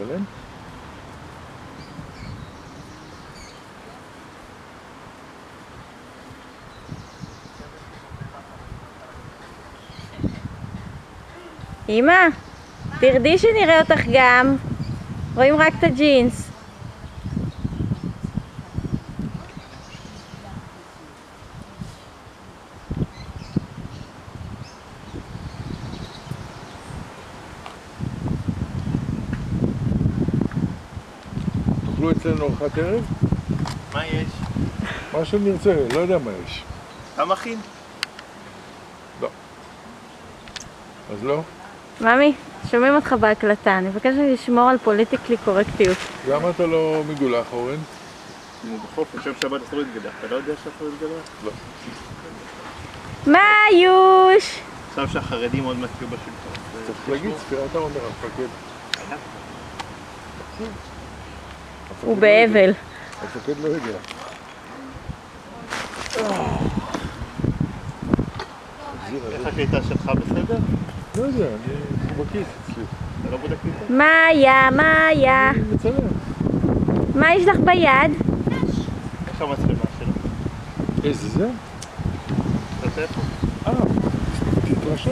צלם? אמא, תרדי שנראה אותך גם. רואים רק את הג'ינס. תאכלו אצלנו ארוחת ערב? מה יש? מה שנרצה, לא יודע מה יש. אתה מכין? לא. אז לא? ממי, שומעים אותך בהקלטה, אני מבקשת לשמור על פוליטיקלי קורקטיות. למה אתה לא מגולח, אורן? אני בחוף, עכשיו שבת אסור להתגלח. אתה לא יודע שאסור להתגלח? לא. מה יוש? עכשיו שהחרדים עוד מעט יהיו בשלטון. צריך להגיד, ספירת העומר, המפקד. הוא באבל. המפקד לא יודע. איך הקליטה שלך בסדר? לא יודע, אני בכיס אצלי. אתה לא בודק קליטה? מאיה. אני מצלם. מה יש לך ביד? איך המצלמה שלו? איזה זה? אתה טלפון? תתרשם.